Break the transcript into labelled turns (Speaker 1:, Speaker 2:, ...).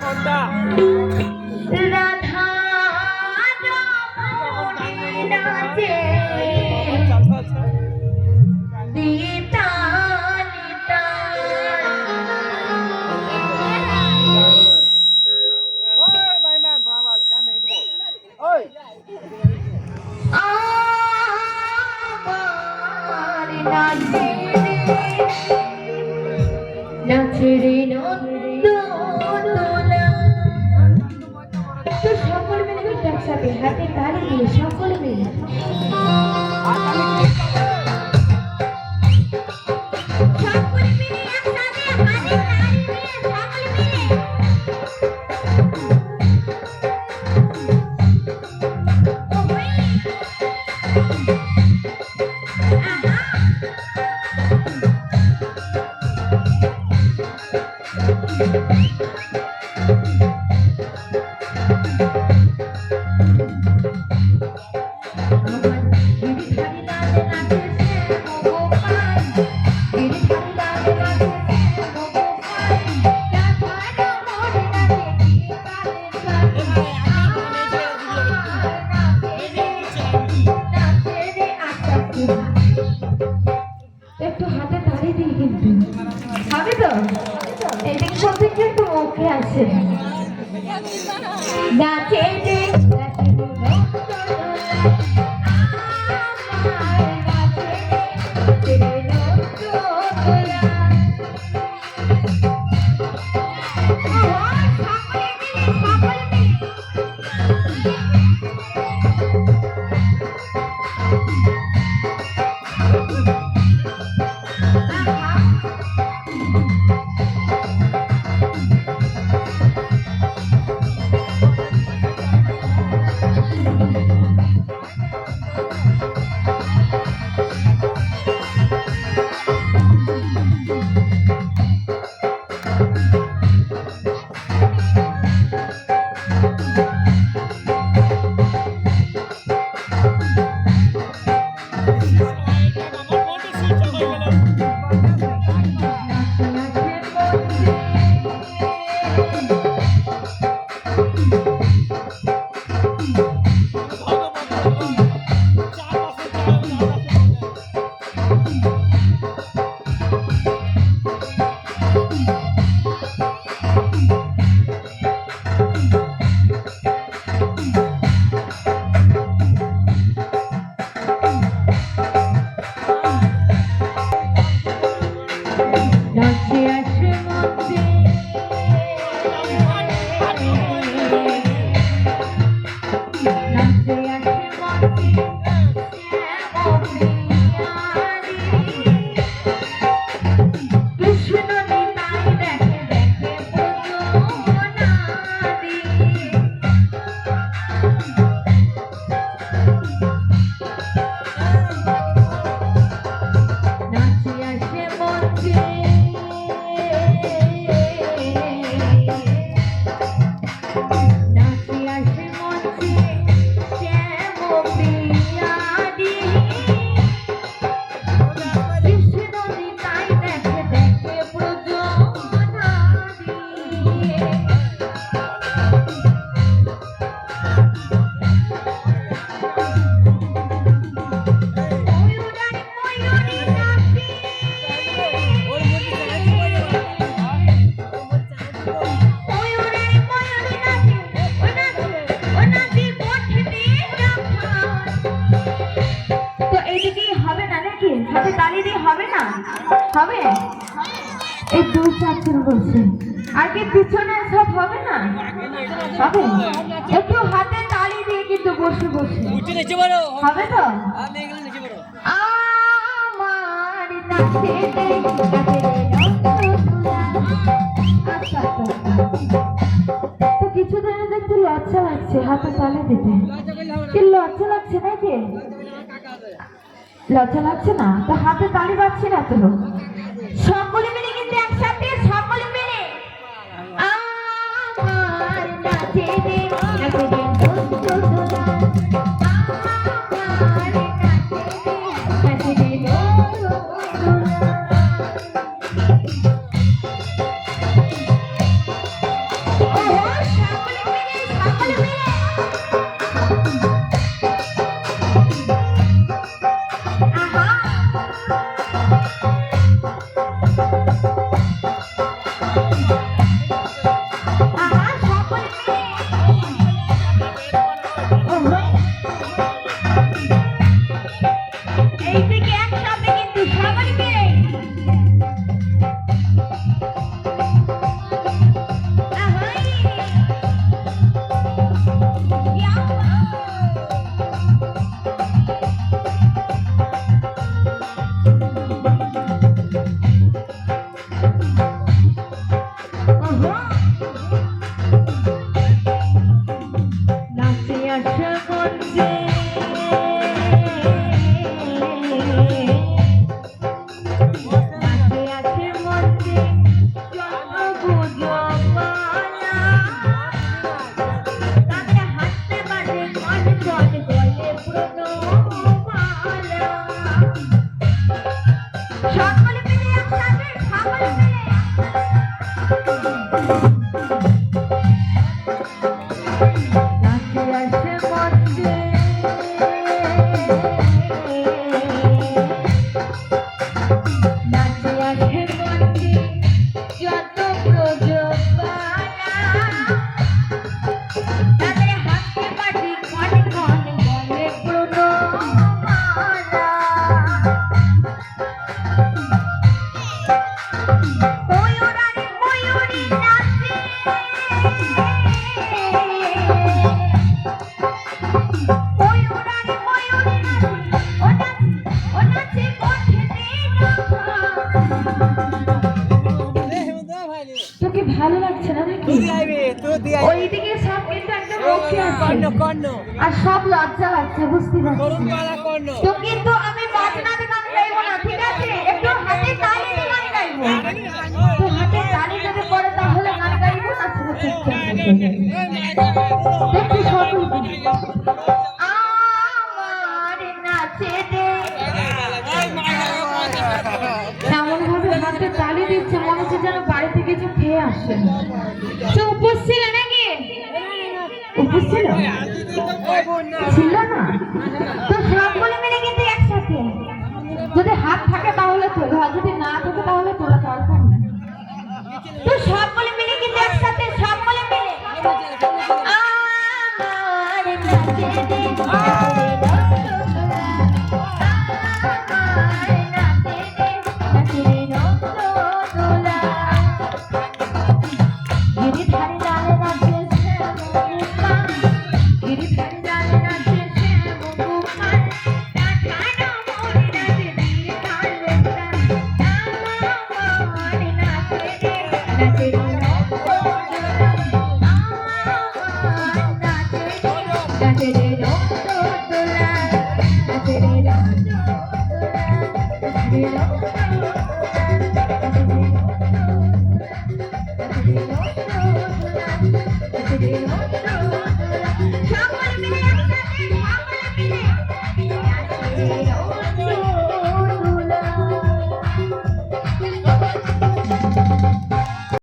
Speaker 1: রাধা নাচে দিতা নিতা আমার নাচে নাচে রে নন্দোলা তো সকল মিলে একসাথে হাতে তালি দিয়ে সকল মিলে একটু হাতে তালি দিই কিন্তু হবে তো এদিকে সত্যি কিন্তু মুখে আছে নাচে রে হবে এই দুই চারজন বলছে আর কি পিছনে সব হবে না হবে একটু হাতে তালি দিয়ে কিন্তু বসে বসে হবে তো আমার নাচে তো কিছুদিন দেখতে লজ্জা লাগছে হাতে তালি দিতে কি লজ্জা লাগছে নাকি লজ্জা লাগছে না তো হাতে তালি বাজছে না তো সকলে মিলে কিন্তু একসাথে সকলে মিলে আমার নাচে রে নাচে রে বন্ধুরা আমার নাচে রে বন্ধুরা ময়ূরারে ময়ূরে নাচে, ও নাচে কণ্ঠেতে রাখা। তোকে ভালো লাগছে না নাকি? ওইদিকে সব কিন্তু একদম বসে আছে আর সব লজ্জা লাগছে, বুঝতে পারছি। তো কিন্তু আমি বাজনাতে গান গাইবো না, ঠিক আছে? একটু হাতে তালি দিয়ে গান গাইবো। তো হাতে তালি যদি পড়ে তাহলে গান গাইবো না, তো চুপচাপ বসে যাবো। দেখি সকল আমার নাচে দে, এমন ভাবে হাতে তালি দিচ্ছে মনে হচ্ছে যেন বাড়ি থেকে কিছু খেয়ে আসছে। তো উপোস ছিল নাকি? উপোস ছিল ছিল না? তো সবগুলো মিলে কিন্তু একসাথে, যদি হাত থাকে তাহলে তোলা, যদি না থাকে তাহলে তোলা দরকার নেই। তো সবগুলো মিলে কিন্তু একসাথে, সবগুলো মিলে আমার নাচে দে, Thank you.